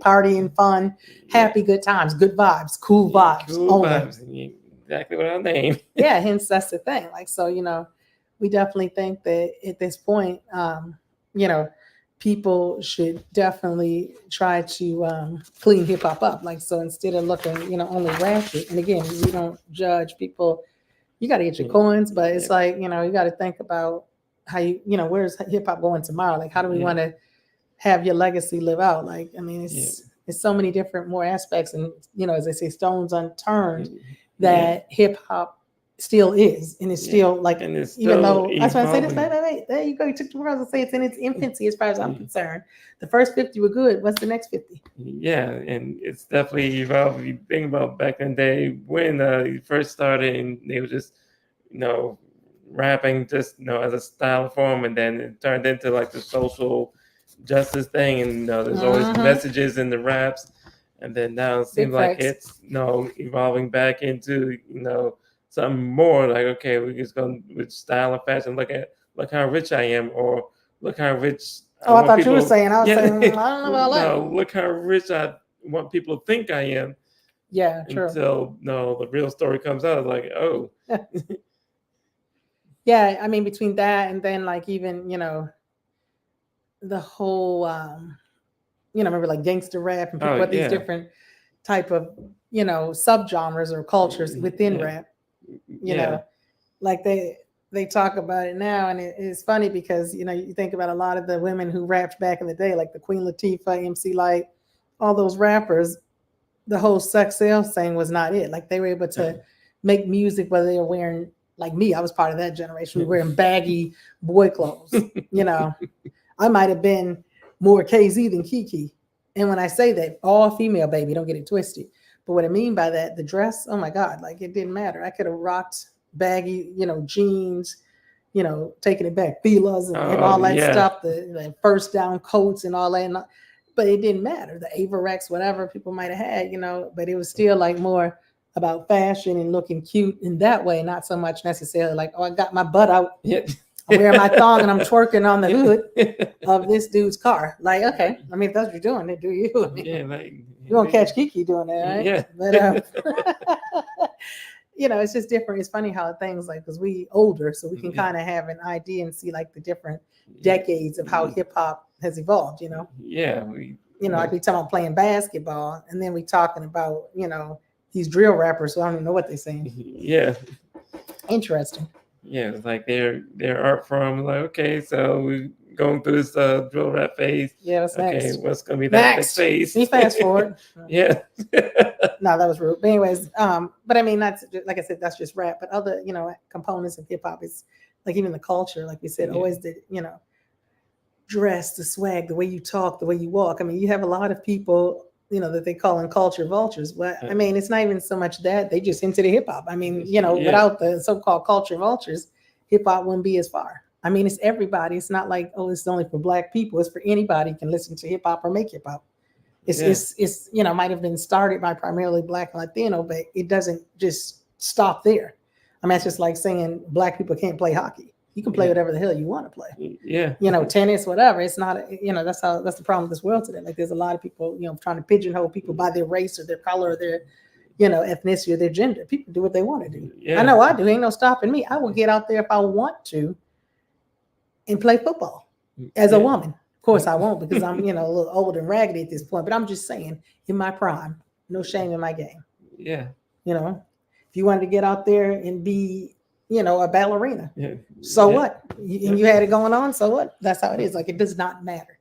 party and fun, happy, good times, good vibes, cool vibes. Cool vibes. Exactly what I named. Hence that's the thing. Like, so, we definitely think that at this point, people should definitely try to clean hip hop up. Like, so instead of looking, only ratchet, and again, we don't judge people. You got to get your coins, but it's like, you got to think about how where's hip hop going tomorrow? Like, how do we want to have your legacy live out? Like, I mean, it's so many different more aspects, and as they say, stones unturned that hip hop still is, and it's still like, and it's even though that's why I say this. Wait, there you go. You took the words and say it's in its infancy as far as I'm concerned. The first 50 were good. What's the next 50? Yeah, and it's definitely evolved. If you think about back in the day when you first started, and they were just, rapping just, as a style form, and then it turned into like the social justice thing, and there's always messages in the raps, and then now it seems like it's evolving back into something more like, okay, we're just going with style and fashion. Look how rich I am, or look how rich. I thought you were saying. I was saying, I don't know about that. No, look how rich I want people to think I am. Yeah, true. Until the real story comes out, like, oh. Yeah, I mean, between that and then like even, the whole remember like gangster rap and people Oh put these yeah, different type of, subgenres or cultures within yeah, rap, you yeah, know, like they talk about it now, and it's funny because you think about a lot of the women who rapped back in the day, like the Queen Latifah, MC Light, all those rappers. The whole sex sales thing was not it. Like they were able to make music whether they were wearing, like me, I was part of that generation. We were wearing baggy boy clothes. I might have been more KZ than Kiki. And when I say that, all female, baby, don't get it twisted. But what I mean by that, the dress, oh my God, like it didn't matter. I could have rocked baggy, jeans, taking it back, Fila's and oh all that yeah, stuff, the first down coats and all that. But it didn't matter. The Averex, whatever people might have had, but it was still like more about fashion and looking cute in that way, not so much necessarily like, oh, I got my butt out. yeah. I'm wearing my thong and I'm twerking on the hood of this dude's car. Like, okay, I mean, if that's what you're doing, then do you. I mean, Yeah, like you won't catch Kiki doing that, right? Yeah. But it's just different. It's funny how things like, because we older, so we can Yeah. kind of have an idea and see like the different decades of how hip hop has evolved. Yeah, Like we talking about playing basketball, and then we talking about these drill rappers. So I don't even know what they're saying. yeah, Interesting. yeah. It's like their art form. Like, okay, so we going through this drill rap phase. Yeah, what's Okay, next? what's gonna be that next phase? We fast forward. Yeah. No, that was rude. But anyways, but I mean, that's like I said, that's just rap. But other, components of hip hop is like even the culture, like we said, Yeah. always the, dress, the swag, the way you talk, the way you walk. I mean, you have a lot of people, that they call in culture vultures. But I mean, it's not even so much that they just into the hip hop. I mean, Yeah. without the so-called culture vultures, hip hop wouldn't be as far. I mean, it's everybody. It's not like, oh, it's only for black people. It's for anybody who can listen to hip hop or make hip hop. It's might have been started by primarily black and Latino, but it doesn't just stop there. I mean, it's just like saying black people can't play hockey. You can play Yeah. whatever the hell you want to play. Yeah. Tennis, whatever. It's not, that's the problem with this world today. Like there's a lot of people, trying to pigeonhole people by their race or their color or their, ethnicity or their gender. People do what they want to do. Yeah. I know I do. Ain't no stopping me. I will get out there if I want to and play football as a woman. Of course I won't because I'm, a little old and raggedy at this point, but I'm just saying in my prime, no shame in my game. Yeah. If you wanted to get out there and be, a ballerina, Yeah. so Yeah. what? And you had it going on, so what? That's how it is. Like it does not matter.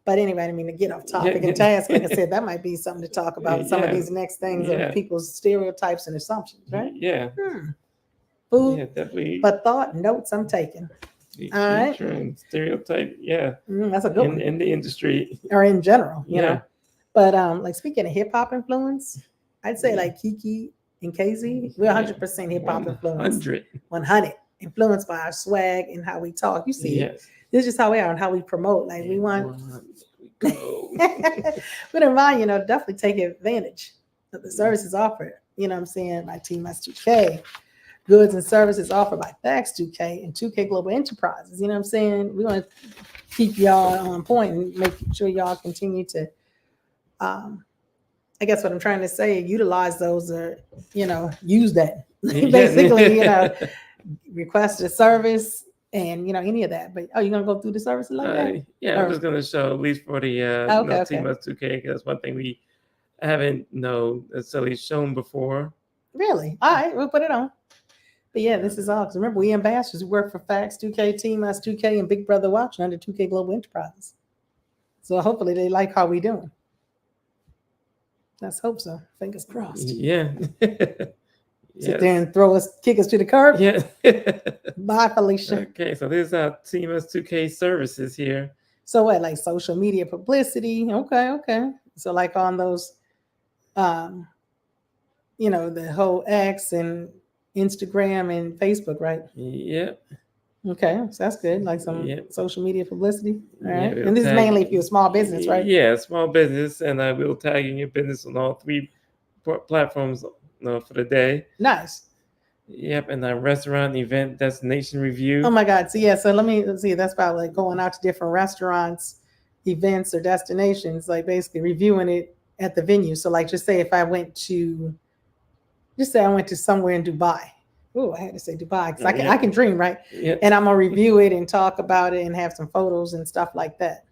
But anyway, I mean, to get off topic and task, like I said, that might be something to talk about. Some of these next things of people's stereotypes and assumptions, right? Yeah. Food, Yeah, definitely. but thought, notes I'm taking. All right. Stereotype. Yeah. That's a good one. In the industry. Or in general, you Yeah. know. But like speaking of hip hop influence, I'd say like Kiki and KZ, we're 100% hip hop influenced. 100 influenced by our swag and how we talk. You see it. This is just how we are and how we promote. Like we want we don't mind, definitely take advantage of the services offered. You know what I'm saying? By Team S2K, goods and services offered by Thax 2K and 2K Global Enterprises. You know what I'm saying? We want to keep y'all on point and make sure y'all continue to I guess what I'm trying to say, utilize those or, use that. Basically, request a service and, any of that. But, you're going to go through the services like that? Yeah, I'm just going to show at least for the Team S2K, because one thing we haven't necessarily shown before. Really? All right, we'll put it on. But yeah, this is all. Because remember, we ambassadors who work for Thax 2K, Team S2K, and Big Brother Watching under 2K Global Enterprises. So hopefully they like how we doing. Let's hope so. Fingers crossed. Yeah. Sit there and kick us to the curb. Yeah. Bye, Felicia. Okay, so there's our Team S2K services here. So what, like social media publicity? Okay. So like on those, the whole X and Instagram and Facebook, right? Yep. Okay, so that's good. Like some social media publicity. All right. Yeah, and this is mainly if you're a small business, right? Yeah, small business. And I will tag in your business on all 3 platforms for the day. Nice. Yep. And a restaurant event destination review. Oh my God. So so let me see. That's about like going out to different restaurants, events, or destinations, like basically reviewing it at the venue. So like just say if I went to somewhere in Dubai. Oh, I had to say Dubai because Yeah. I can dream, right? Yeah. And I'm gonna review it and talk about it and have some photos and stuff like that.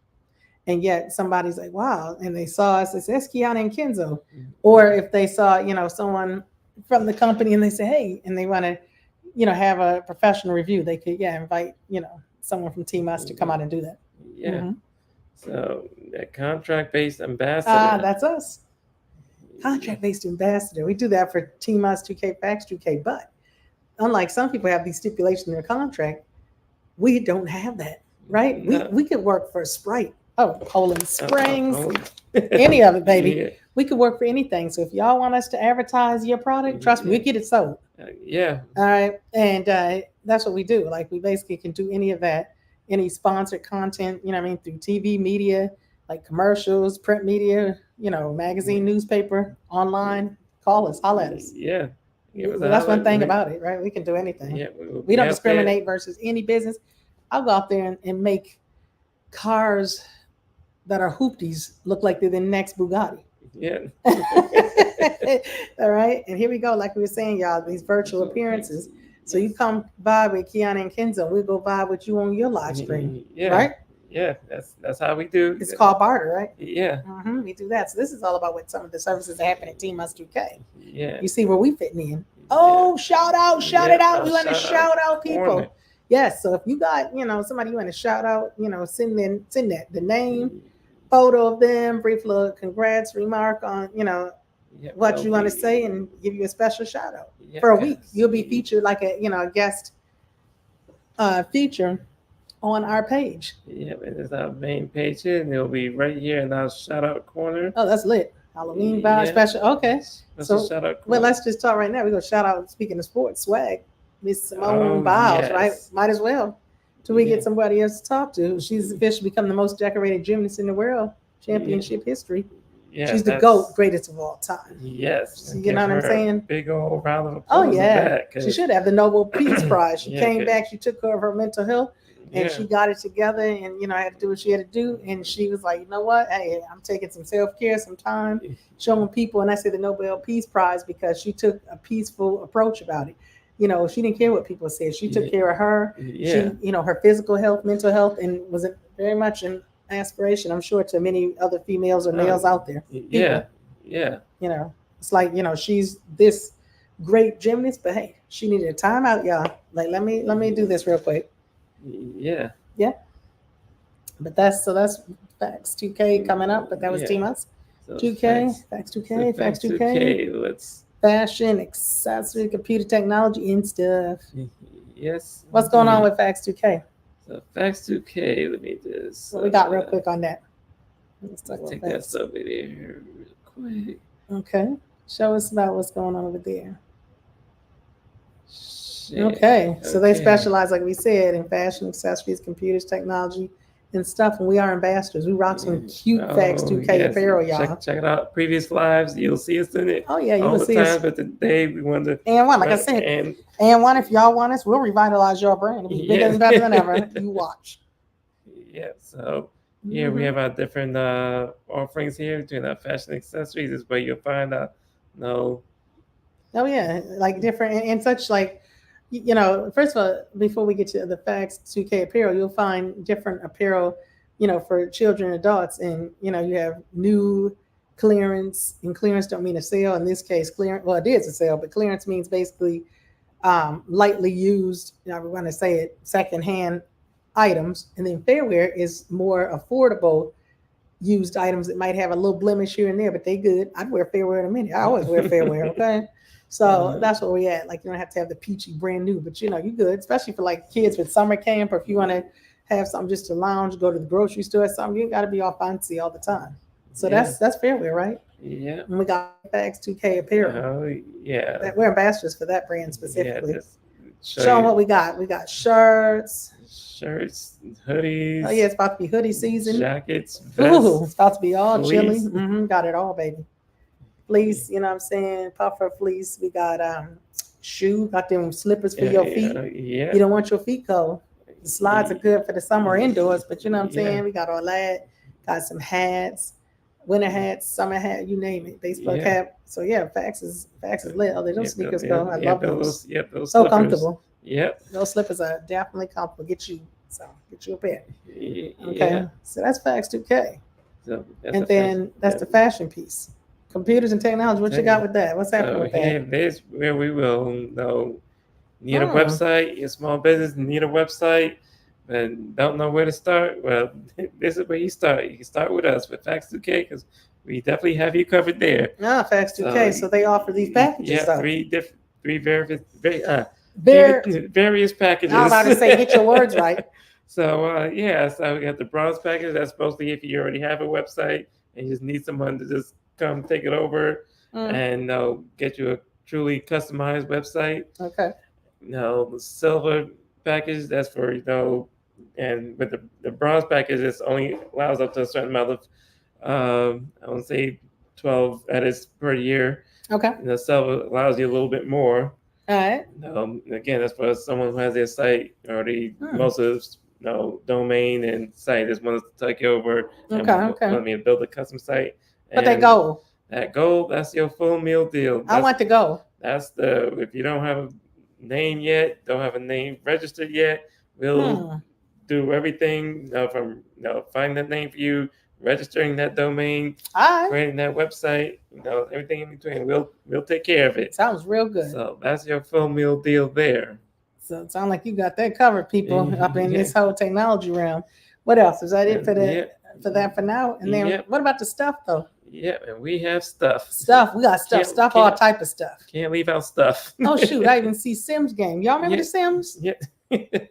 And yet somebody's like, wow, and they saw us, it's Kiana and Kenzo. Or if they saw, someone from the company and they say, hey, and they want to, have a professional review, they could, invite, someone from Team Us to come out and do that. Yeah. Mhm. So that contract-based ambassador. That's us. Contract-based ambassador. We do that for Team Us 2K, Facts 2K, but unlike some people have these stipulations in their contract, we don't have that, right? No. We could work for Sprite. Oh, Poland Springs, Oh. any of it, baby. Yeah. We could work for anything. So if y'all want us to advertise your product, trust me, we get it sold. Yeah. All right. And that's what we do. Like we basically can do any of that, any sponsored content, through TV, media, like commercials, print media, magazine, newspaper, online. Call us, holler at us. Yeah. That's one thing about it, right? We can do anything. Yeah, we don't discriminate versus any business. I'll go out there and make cars that are hoopties look like they're the next Bugatti. Yeah. All right. And here we go. Like we were saying, y'all, these virtual appearances. So you come by with Kiana and Kenzo. We'll go by with you on your live stream. Yeah. Right? Yeah. That's how we do. It's called barter, right? Yeah. We do that. So this is all about what some of the services that happen at Team Us 2K. Yeah. You see where we fitting in. Oh, shout out, shout it out. You want to shout out people. Yes. So if you got, somebody you want to shout out, send that the name, photo of them, brief little congrats remark on, what you want to say and give you a special shout out for a week. You'll be featured like a guest feature on our page. Yeah, it's our main page here, and it'll be right here in our shout out corner. Oh, that's lit. Halloween vibe special. Okay. So shout out. Well, let's just talk right now. We're gonna shout out, speaking of sports, swag, Miss Simone Biles, right? Might as well. Till we get somebody else to talk to. She's officially become the most decorated gymnast in the world, championship history. Yeah, she's the GOAT, greatest of all time. Yes. You know what I'm saying? Big old round of applause. Oh, yeah. She should have the Nobel Peace Prize. She came back, she took care of her mental health, and she got it together and, had to do what she had to do. And she was like, you know what? Hey, I'm taking some self-care, some time, showing people. And I say the Nobel Peace Prize because she took a peaceful approach about it. She didn't care what people said. She took care of her, she, her physical health, mental health, and was very much an aspiration, I'm sure, to many other females or males out there. Yeah. It's like, she's this great gymnast, but hey, she needed a timeout, y'all. Like, let me do this real quick. Yeah. But that's Facts 2K coming up, but that was Team Us. So 2K, Facts 2K, Facts 2K. Let's fashion, accessory, computer technology, and stuff. Yes. What's going on with Facts 2K? So Facts 2K, let me just. What we got real quick on that? Let's take that stuff in here real quick. Okay. Show us about what's going on over there. Okay. So they specialize, like we said, in fashion, accessories, computers, technology, and stuff. And we are ambassadors. We rock some cute Facts 2K apparel, y'all. Check it out. Previous lives, you'll see us in it. Oh yeah, you will see us. But today we wanted to. And one, like I said, and one, if y'all want us, we'll revitalize your brand. It'll be bigger and better than ever. You watch. Yeah. So here we have our different offerings here between our fashion accessories. Is where you'll find out. Oh yeah, like different and such, like. First of all, before we get to the Facts 2K apparel, you'll find different apparel, for children and adults. And, you have new clearance, and clearance don't mean a sale. In this case, clearance, well, it is a sale, but clearance means basically lightly used, we want to say it, secondhand items. And then fairwear is more affordable used items that might have a little blemish here and there, but they good. I'd wear fairwear in a minute. I always wear fairwear, okay? So that's where we at. Like, you don't have to have the peachy brand new, but you good, especially for like kids with summer camp, or if you want to have something just to lounge, go to the grocery store or something, you ain't got to be all fancy all the time. So that's fairwear, right? Yeah. And we got Facts 2K apparel. Oh yeah. We're ambassadors for that brand specifically. Yeah, show them what we got. We got shirts, hoodies. Oh yeah, it's about to be hoodie season. Jackets, vests, ooh, it's about to be all fleece. chilly. Got it all, baby. Fleece, you know what I'm saying? Puffer fleece. We got shoe, got them slippers for your feet. Yeah. You don't want your feet cold. The slides are good for the summer indoors, but you know what I'm saying? We got all that. Got some hats. winter hats, summer hat, you name it, baseball Yeah. cap. So yeah, Facts is lit. Oh, those sneakers go. I yeah, love those. those So slippers. comfortable. Yep. Those slippers are definitely comfortable. Get you a pair. Yeah. Okay, so that's Facts 2K, So and then that's the fashion piece. Computers and technology. What you got with that? What's happening So with here, that? this where we will know. Need a Hmm. website, your small business need a website, and don't know where to start. Well, this is where you start. You can start with us with Facts 2K because we definitely have you covered there. Ah, Facts 2K. So they offer these packages. Yeah, though. three various packages. I was about to say, get your words right. So yeah, so we got the bronze package. That's mostly if you already have a website and you just need someone to just come take it over and get you a truly customized website. Okay. The silver package, that's for and with the bronze package, it's only allows up to a certain amount of I want to say 12 edits per year. Okay. And the silver allows you a little bit more. All right. Again, that's for someone who has their site already. Most of domain and site just wants to take over and want me to build a custom site. But that goal. That goal, that's your full meal deal. I want to go. That's if you don't have a name yet, don't have a name registered yet, we'll do everything from finding that name for you, registering that domain, creating that website, everything in between. We'll take care of it. Sounds real good. So that's your full meal deal there. So it sounds like you got that covered, people, up in this whole technology realm. What else? Is that it for that for now? And then what about the stuff though? Yeah, and we have stuff. We got stuff, all type of stuff. Can't leave out stuff. Oh shoot, I even see Sims game. Y'all remember the Sims? Yeah.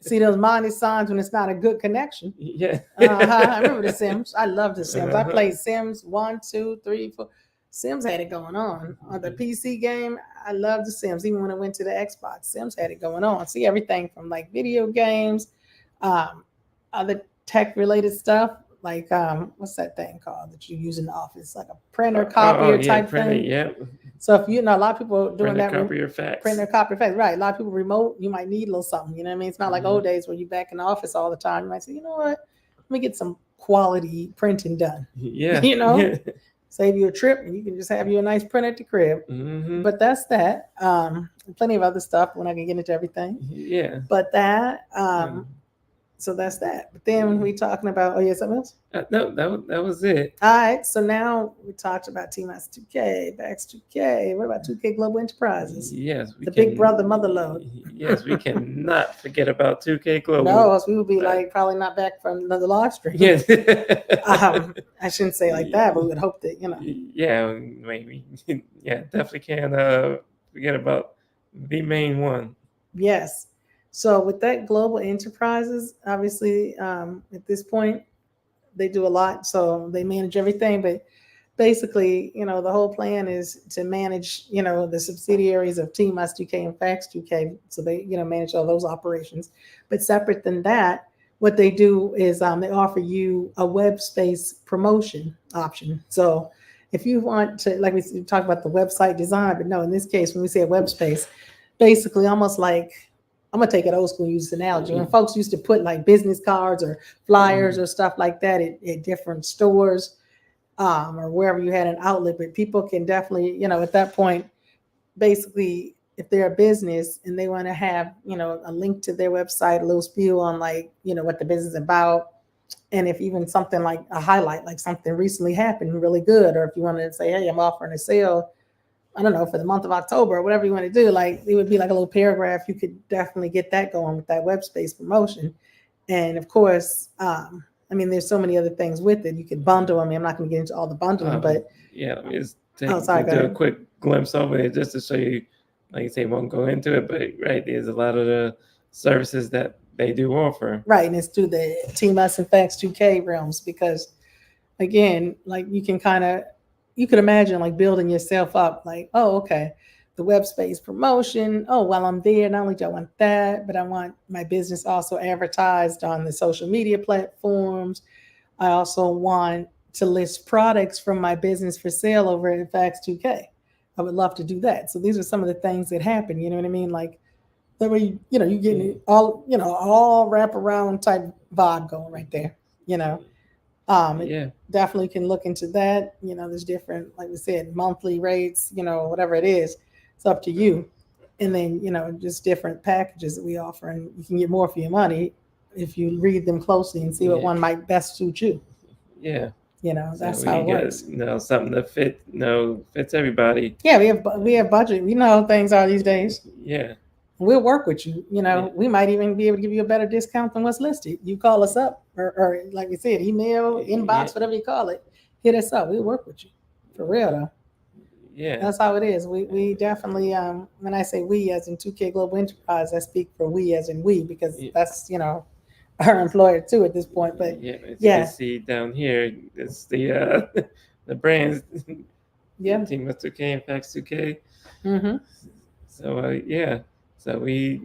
See those minus signs when it's not a good connection. Yeah. I remember the Sims. I love the Sims. I played Sims 1, 2, 3, 4. Sims had it going on the PC game. I love the Sims. Even when I went to the Xbox, Sims had it going on. See everything from like video games, other tech related stuff. Like what's that thing called that you use in the office? Like a printer copier type thing. Yeah. So if a lot of people are doing printer, that. Copier fax. Printer copier fax. Right. A lot of people remote. You might need a little something. You know what I mean? It's not like old days where you back in the office all the time. You might say, you know what? Let me get some quality printing done. Yeah. Save you a trip and you can just have you a nice print at the crib. But that's that. Plenty of other stuff when I can get into everything. Yeah. But that. So that's that. But then when we talking about, something else? No, that was it. All right. So now we talked about TMAS 2K, Facts 2K. What about 2K Global Enterprises? Yes. Big brother motherload. Yes, we cannot forget about 2K Global. No, else we would be like probably not back from another live stream. Yes. I shouldn't say like that, but we would hope that, Yeah, maybe. Yeah, definitely can't forget about the main one. Yes. So with that Global Enterprises, obviously at this point, they do a lot. So they manage everything. But basically, the whole plan is to manage, the subsidiaries of TMAS 2K and Facts 2K. So they, manage all those operations. But separate than that, what they do is they offer you a web space promotion option. So if you want to, like we talked about the website design, but no, in this case, when we say a web space, basically almost like, I'm gonna take it old school, use this analogy. When folks used to put like business cards or flyers or stuff like that at different stores or wherever you had an outlet, but people can definitely, at that point, basically, if they're a business and they want to have, a link to their website, a little spiel on like, what the business is about, and if even something like a highlight, like something recently happened really good, or if you wanted to say, hey, I'm offering a sale, I don't know, for the month of October or whatever you want to do, like it would be like a little paragraph. You could definitely get that going with that web space promotion. And of course, there's so many other things with it. You could bundle. I'm not going to get into all the bundling, but let me just do a quick glimpse over it just to show you, like you say, won't go into it, but right, there's a lot of the services that they do offer. Right, and it's through the TMAS and Facts 2K realms because, again, like you could imagine like building yourself up like, oh, okay, the web space promotion. Oh, while I'm there, not only do I want that, but I want my business also advertised on the social media platforms. I also want to list products from my business for sale over at Facts 2K. I would love to do that. So these are some of the things that happen. You know what I mean? Like that way, you getting all, all wrap around type vibe going right there, Yeah. Definitely can look into that. There's different, like we said, monthly rates, whatever it is. It's up to you. And then, just different packages that we offer, and you can get more for your money if you read them closely and see what Yeah. one might best suit you. Yeah. That's So how we it got works. something that fits everybody. Yeah, we have budget. We know how things are these days. Yeah. We'll work with you. Yeah. We might even be able to give you a better discount than what's listed. You call us up, or like we said, email, inbox, Yeah. whatever you call it. Hit us up. We'll work with you. For real though. Yeah. That's how it is. We definitely, when I say we as in 2K Global Enterprise, I speak for we as in we, because Yeah. that's, our employer too at this point. But yeah, as you yeah. can see down here, it's the the brands. Yeah. Team of 2K and Fax 2K. Mm-hmm. So yeah. So we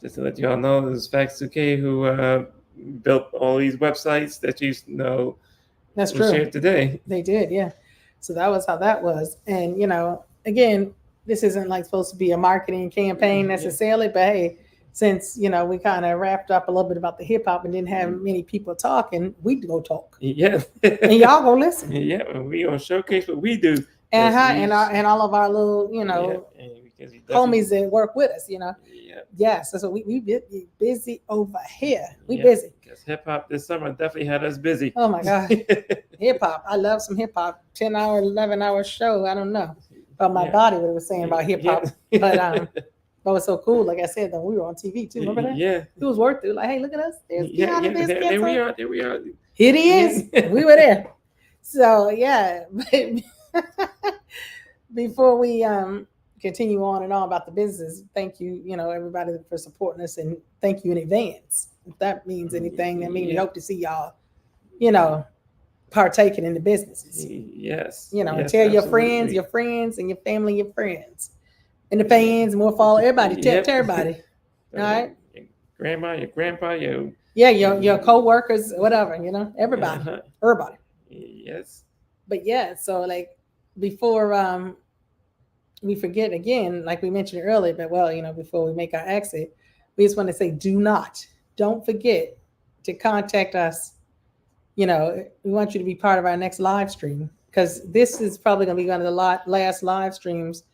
just to let you all know, it was Fax 2K who built all these websites that you know That's we true. shared today. They did, yeah. So that was how that was. And, again, this isn't like supposed to be a marketing campaign necessarily, but hey, since, we kind of wrapped up a little bit about the hip hop and didn't have many people talking, we go talk. Yeah. And y'all go listen. Yeah, and we gonna showcase what we do. And all of our little, because we homies that work with us, Yeah. Yes, so we busy over here. We Yeah. busy. Because hip hop this summer definitely had us busy. Oh my God. Hip hop. I love some hip hop. 10-hour, 11-hour show. I don't know about my body what it was saying about hip hop. Yeah. But it was so cool. Like I said, though, we were on TV too. Remember that? Yeah. It was worth it. Like, hey, look at us. There's Kiana, there's there Kenzo. we are. There we are. It is. We were there. So yeah. Before we continue on and on about the business, thank you, everybody for supporting us, and thank you in advance. If that means anything, that means we hope to see y'all, partaking in the businesses. Yes. And Yes, tell your absolutely. friends, and your family, your friends, and the fans, more follow everybody. Tell Yep. everybody. All right. Your grandma, your grandpa, your your co-workers, whatever. Everybody, Uh-huh. everybody. Yes. But yeah, so like before we forget again, like we mentioned earlier, but before we make our exit, we just want to say, don't forget to contact us. We want you to be part of our next live stream, because this is probably going to be one of the last live streams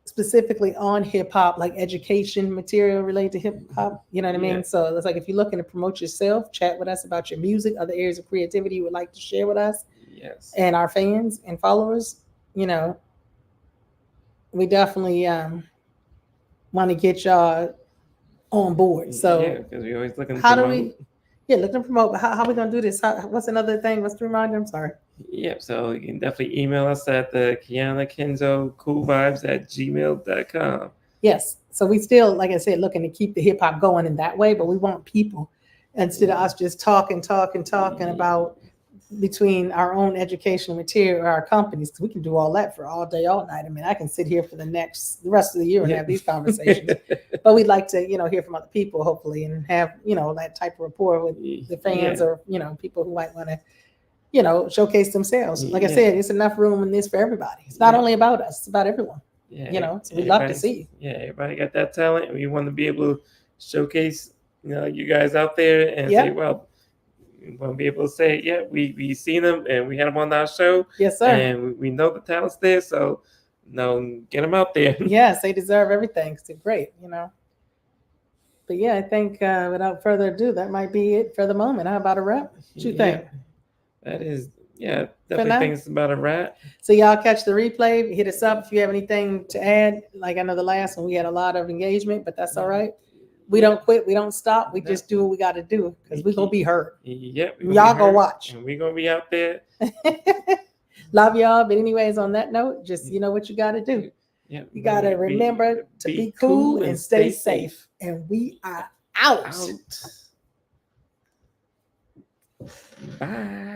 specifically on hip hop, like education material related to hip hop. You know what I mean? Yeah. So it's like, if you're looking to promote yourself, chat with us about your music, other areas of creativity you would like to share with us. Yes. And our fans and followers, we definitely want to get y'all on board. So yeah, because we always looking. How do we? Yeah, looking to promote. But how are we gonna do this? What's another thing? What's the reminder? I'm sorry. Yep. So you can definitely email us at the Kiana Kenzo koolvybez@gmail.com. Yes. So we still, like I said, looking to keep the hip hop going in that way, but we want people, instead of us just talking about between our own educational material or our companies, because we can do all that for all day, all night. I mean, I can sit here for the rest of the year and have these conversations. But we'd like to, hear from other people, hopefully, and have, that type of rapport with the fans or, people who might want to, showcase themselves. Like I said, it's enough room in this for everybody. It's not only about us, it's about everyone. Yeah, so we'd love to see you. Yeah, everybody got that talent. We want to be able to showcase, you guys out there and say, well, we want to be able to say, yeah, we seen them and we had them on our show. Yes, sir. And we know the talent's there, so get them out there. Yes, they deserve everything. It's great, But yeah, I think without further ado, that might be it for the moment. How about a wrap? What you think? That is, definitely think it's about a wrap. So y'all catch the replay. Hit us up if you have anything to add. Like I know the last one, we had a lot of engagement, but that's all right. We don't quit. We don't stop. We just do what we got to do, because we're going to be heard. Yep. Y'all go watch. And we're going to be out there. Love y'all. But anyways, on that note, just what you got to do. Yep. You got to remember to be cool and stay safe. And we are out. Bye.